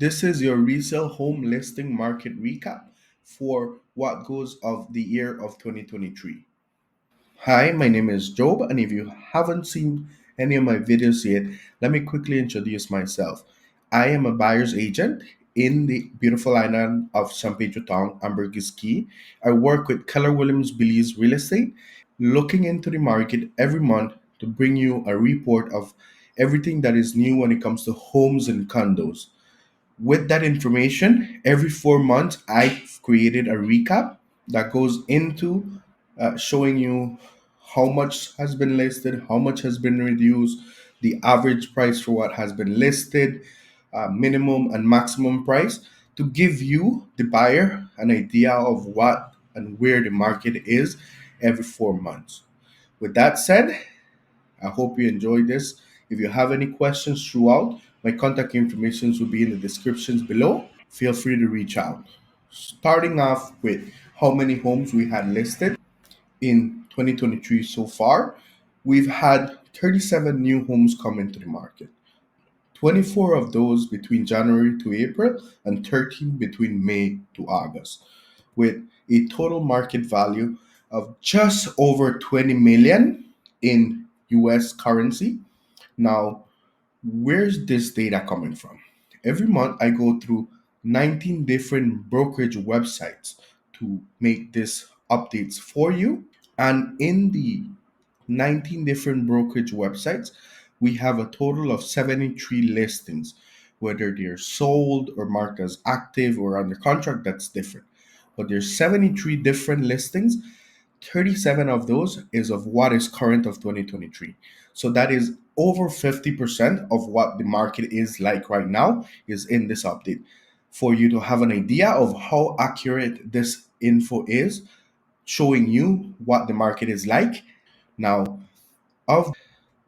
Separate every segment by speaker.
Speaker 1: This is your resale home listing market recap for what goes of the year of 2023. Hi, my name is Job, and if you haven't seen any of my videos yet, let me quickly introduce myself. I am a buyer's agent in the beautiful island of San Pedro Town, Ambergris Key. I work with Keller Williams Belize Real Estate, looking into the market every month to bring you a report of everything that is new when it comes to homes and condos. With that information, every 4 months, I've created a recap that goes into showing you how much has been listed, how much has been reduced, the average price for what has been listed, minimum and maximum price, to give you, the buyer, an idea of what and where the market is every 4 months. With that said, I hope you enjoyed this. If you have any questions throughout, my contact information will be in the descriptions below. Feel free to reach out. Starting off with how many homes we had listed in 2023 so far, we've had 37 new homes come into the market. 24 of those between January to April and 13 between May to August, with a total market value of just over 20 million in US currency. Now, where's this data coming from? Every month I go through 19 different brokerage websites to make these updates for you. And in the 19 different brokerage websites, we have a total of 73 listings. Whether they're sold or marked as active or under contract, that's different. But there's 73 different listings. 37 of those is of what is current of 2023. So that is over 50% of what the market is like right now is in this update. For you to have an idea of how accurate this info is, showing you what the market is like. Now, of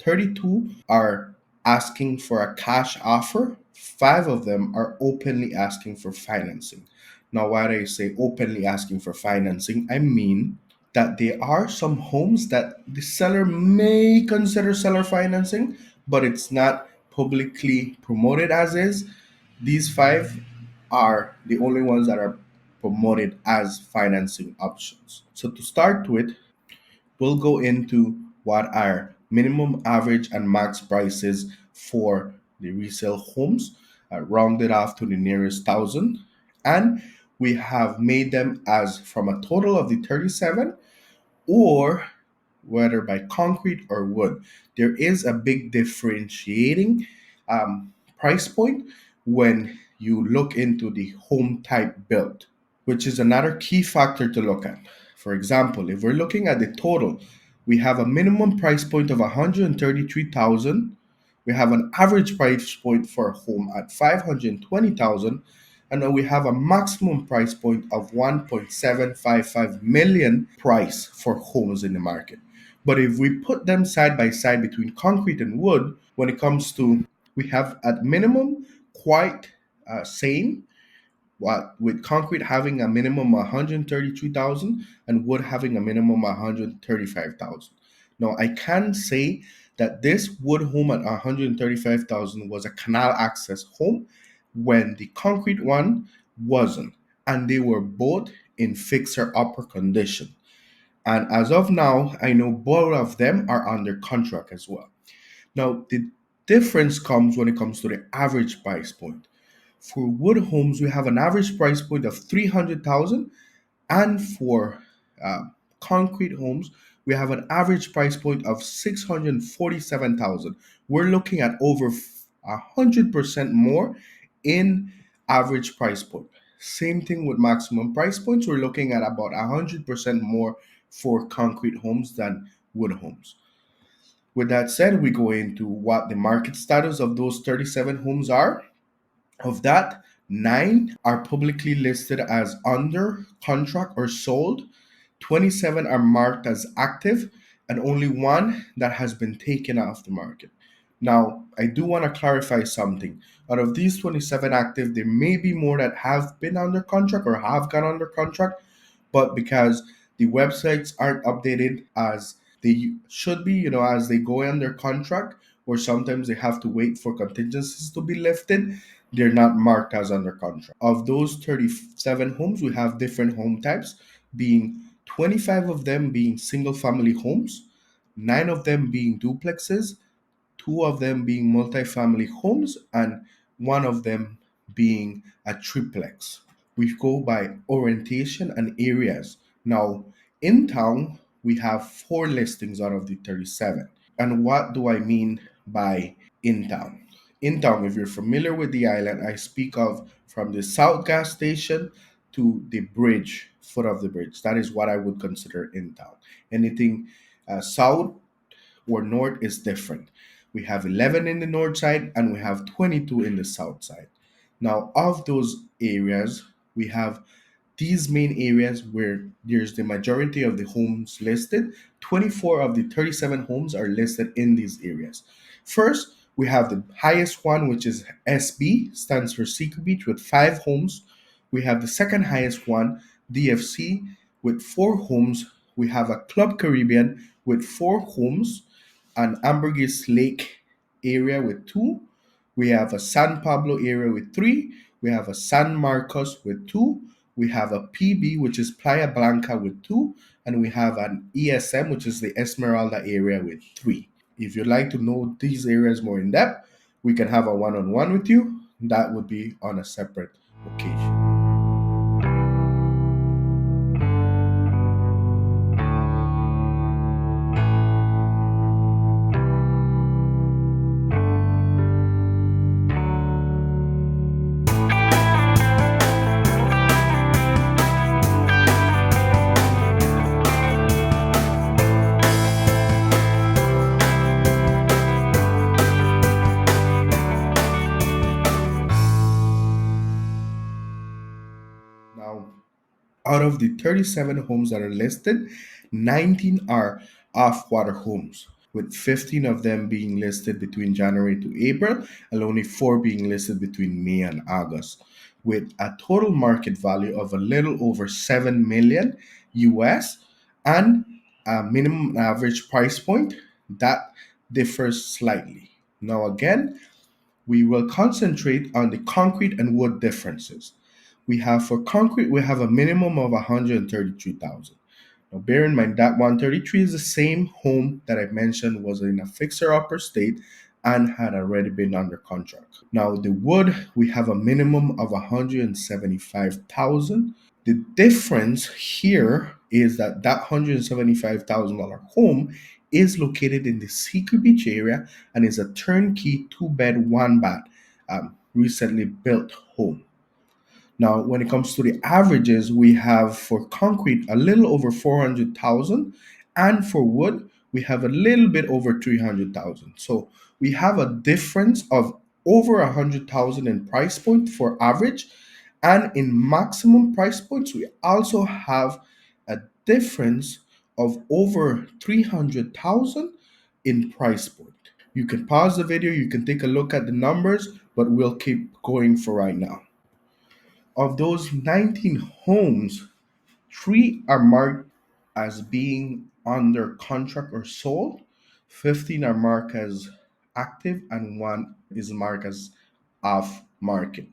Speaker 1: 32 are asking for a cash offer. 5 of them are openly asking for financing. Now, why do I say openly asking for financing? I mean that there are some homes that the seller may consider seller financing, but it's not publicly promoted as is. These 5 are the only ones that are promoted as financing options. So, to start with, we'll go into what are minimum, average, and max prices for the resale homes, rounded off to the nearest thousand. And we have made them as from a total of the 37 or whether by concrete or wood. There is a big differentiating price point when you look into the home type built, which is another key factor to look at. For example, if we're looking at the total, we have a minimum price point of 133,000. We have an average price point for a home at 520,000, and then we have a maximum price point of 1.755 million price for homes in the market. But if we put them side by side between concrete and wood, when it comes to, we have at minimum quite same, what with concrete having a minimum 133,000 and wood having a minimum 135,000. Now I can say that this wood home at 135,000 was a canal access home when the concrete one wasn't, and they were both in fixer upper condition. And as of now, I know both of them are under contract as well. Now the difference comes when it comes to the average price point. For wood homes, we have an average price point of 300,000, and for uh, concrete homes, we have an average price point of 647,000. We're looking at over 100% more in average price point. Same thing with maximum price points. We're looking at about 100% more for concrete homes than wood homes. With that said, we go into what the market status of those 37 homes are. Of that, 9 are publicly listed as under contract or sold, 27 are marked as active, and only one that has been taken off the market. Now, I do want to clarify something. Out of these 27 active, there may be more that have been under contract or have gone under contract, but because the websites aren't updated as they should be, as they go under contract, or sometimes they have to wait for contingencies to be lifted, they're not marked as under contract. Of those 37 homes, we have different home types, being 25 of them being single family homes, 9 of them being duplexes, 2 of them being multifamily homes, and 1 of them being a triplex. We go by orientation and areas. Now, in town, we have 4 listings out of the 37. And what do I mean by in town? In town, if you're familiar with the island, I speak of from the south gas station to the bridge, foot of the bridge. That is what I would consider in town. Anything south or north is different. We have 11 in the north side and we have 22 in the south side. Now, of those areas, we have these main areas where there's the majority of the homes listed. 24 of the 37 homes are listed in these areas. First, we have the highest one, which is SB, stands for Secret Beach, with 5 homes. We have the second highest one, DFC, with 4 homes. We have a Club Caribbean with 4 homes, an Ambergris Lake area with 2. We have a San Pablo area with 3. We have a San Marcos with 2. We have a PB, which is Playa Blanca with 2. And we have an ESM, which is the Esmeralda area with 3. If you'd like to know these areas more in depth, we can have a one on one with you. That would be on a separate occasion. Now, out of the 37 homes that are listed, 19 are off water homes, with 15 of them being listed between January to April and only 4 being listed between May and August, with a total market value of a little over 7 million US and a minimum average price point that differs slightly. Now, again, we will concentrate on the concrete and wood differences. We have for concrete, we have a minimum of 133,000. Now, bear in mind that 133 is the same home that I mentioned was in a fixer upper state and had already been under contract. Now, the wood, we have a minimum of 175,000. The difference here is that $175,000 home is located in the Secret Beach area and is a turnkey 2 bed, 1 bath, recently built home. Now, when it comes to the averages, we have for concrete a little over 400,000, and for wood we have a little bit over 300,000. So we have a difference of over 100,000 in price point for average, and in maximum price points we also have a difference of over 300,000 in price point. You can pause the video, you can take a look at the numbers, but we'll keep going for right now. Of those 19 homes, 3 are marked as being under contract or sold, 15 are marked as active, and 1 is marked as off market.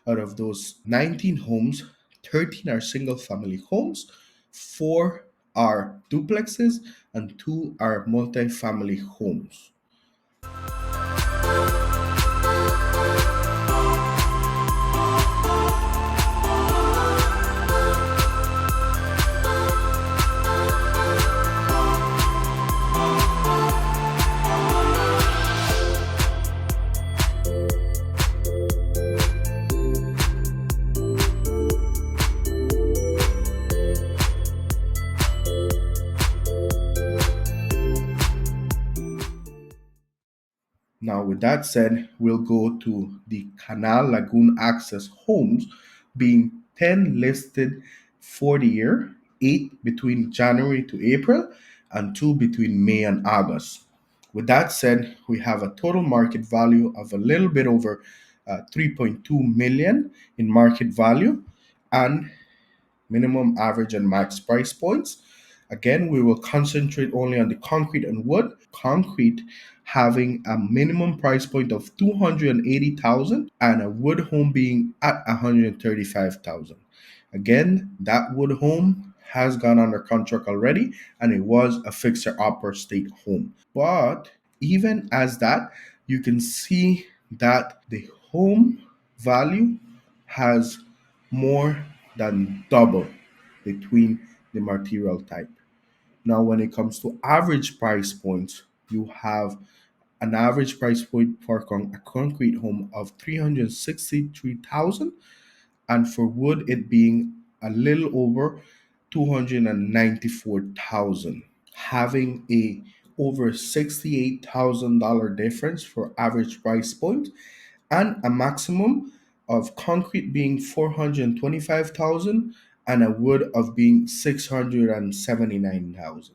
Speaker 1: Out of those 19 homes, 13 are single family homes, 4 are duplexes, and 2 are multifamily homes. Now, with that said, we'll go to the Canal Lagoon access homes, being 10 listed for the year, 8 between January to April, and 2 between May and August. With that said, we have a total market value of a little bit over 3.2 million in market value, and minimum, average, and max price points. Again, we will concentrate only on the concrete and wood. Concrete having a minimum price point of 280,000 and a wood home being at 135,000. Again, that wood home has gone under contract already and it was a fixer upper state home. But even as that, you can see that the home value has more than double between the material type. Now, when it comes to average price points, you have an average price point for a concrete home of 363,000 and for wood it being a little over 294,000, having a over $68,000 difference for average price point and a maximum of concrete being 425,000 and a wood of being 679,000.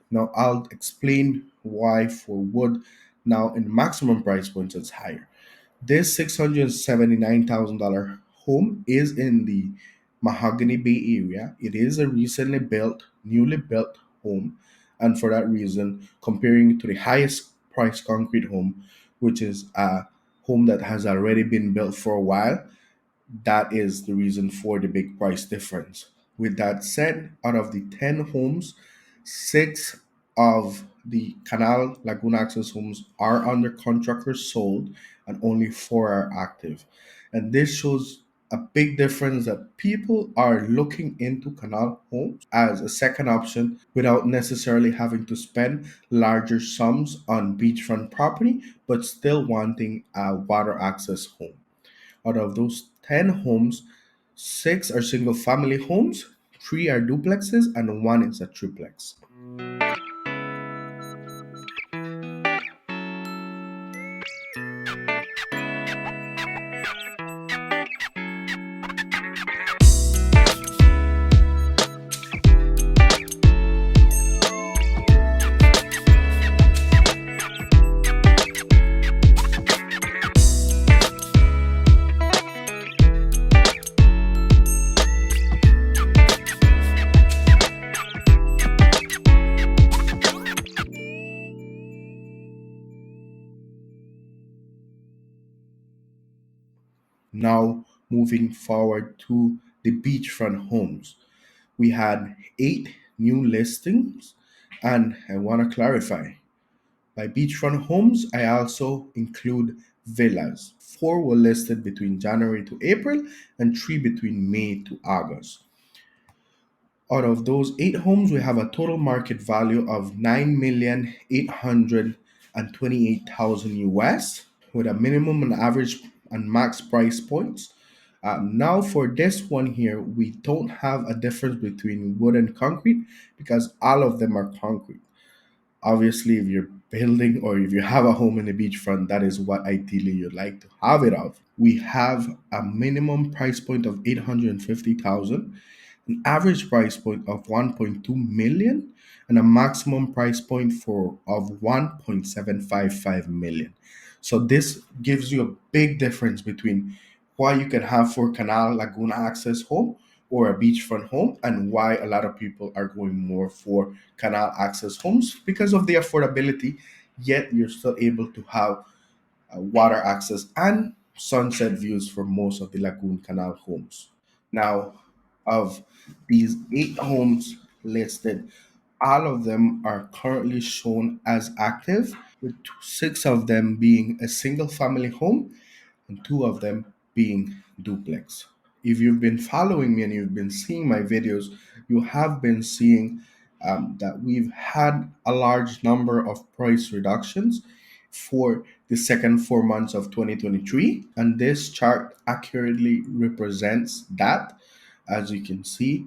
Speaker 1: Now I'll explain why for wood now in maximum price points it's higher. This $679,000 home is in the Mahogany Bay area. It is a recently built, newly built home, and for that reason, comparing it to the highest price concrete home, which is a home that has already been built for a while, that is the reason for the big price difference. With that said, out of the 10 homes, six of the Canal Lagoon access homes are under contract or sold, and only four are active. And this shows a big difference that people are looking into canal homes as a second option without necessarily having to spend larger sums on beachfront property, but still wanting a water access home. Out of those 10 homes, six are single family homes, three are duplexes, and one is a triplex. Now, moving forward to the beachfront homes, we had eight new listings, and I want to clarify by beachfront homes, I also include villas. Four were listed between January to April, and three between May to August. Out of those eight homes, we have a total market value of 9,828,000 US with a minimum and average and max price points. Now, for this one here, we don't have a difference between wood and concrete because all of them are concrete. Obviously, if you're building or if you have a home in the beachfront, that is what ideally you'd like to have it of. We have a minimum price point of 850,000, an average price point of 1.2 million, and a maximum price point for of 1.755 million. So this gives you a big difference between why you can have for Canal Laguna access home or a beachfront home and why a lot of people are going more for canal access homes because of the affordability, yet you're still able to have water access and sunset views for most of the Lagoon Canal homes. Now, of these eight homes listed, all of them are currently shown as active, with six of them being a single family home and two of them being duplex. If you've been following me and you've been seeing my videos, you have been seeing that we've had a large number of price reductions for the second 4 months of 2023, and this chart accurately represents that. As you can see,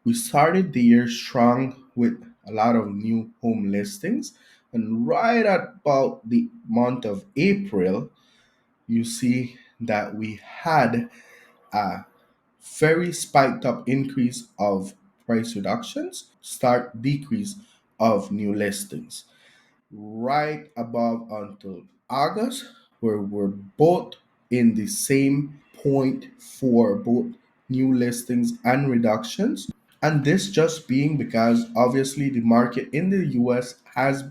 Speaker 1: we started the year strong with a lot of new home listings, and right at about the month of April, you see that we had a very spiked up increase of price reductions, start decrease of new listings. Right above until August, where we're both in the same point for both new listings and reductions. And this just being because obviously the market in the US has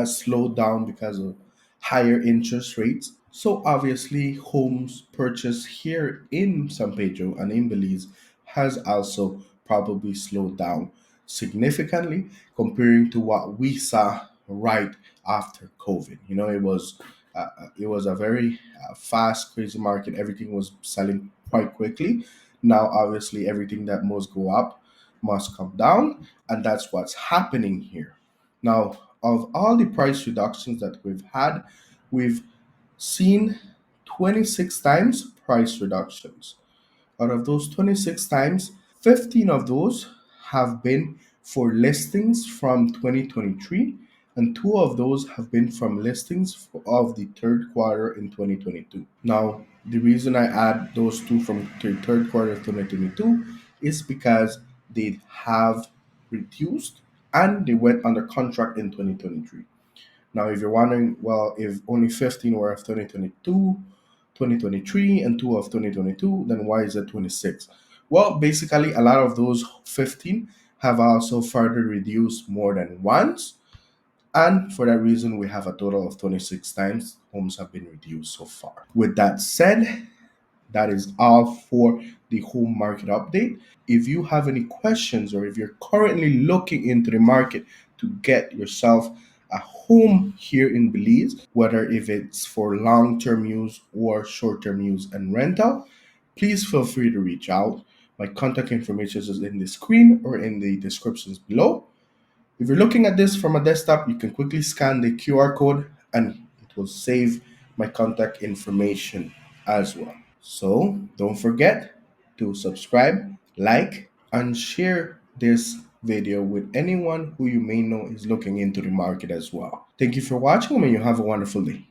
Speaker 1: slowed down because of higher interest rates. So obviously homes purchased here in San Pedro and in Belize has also probably slowed down significantly comparing to what we saw right after COVID. It was a very fast, crazy market. Everything was selling quite quickly. Now, obviously, everything that must go up must come down, and that's what's happening here. Now, of all the price reductions that we've had, we've seen 26 times price reductions. Out of those 26 times, 15 of those have been for listings from 2023, and two of those have been from listings of the third quarter in 2022. Now, the reason I add those two from the third quarter of 2022 is because they have reduced and they went under contract in 2023. Now, if you're wondering, well, if only 15 were of 2022, 2023, and 2 of 2022, then why is it 26? Well, basically, a lot of those 15 have also further reduced more than once. And for that reason, we have a total of 26 times homes have been reduced so far. With that said, that is all for the home market update. If you have any questions or if you're currently looking into the market to get yourself a home here in Belize, whether if it's for long-term use or short-term use and rental, please feel free to reach out. My contact information is in the screen or in the descriptions below. If you're looking at this from a desktop, you can quickly scan the QR code and it will save my contact information as well. So don't forget to subscribe, like, and share this video with anyone who you may know is looking into the market as well. Thank you for watching and you have a wonderful day.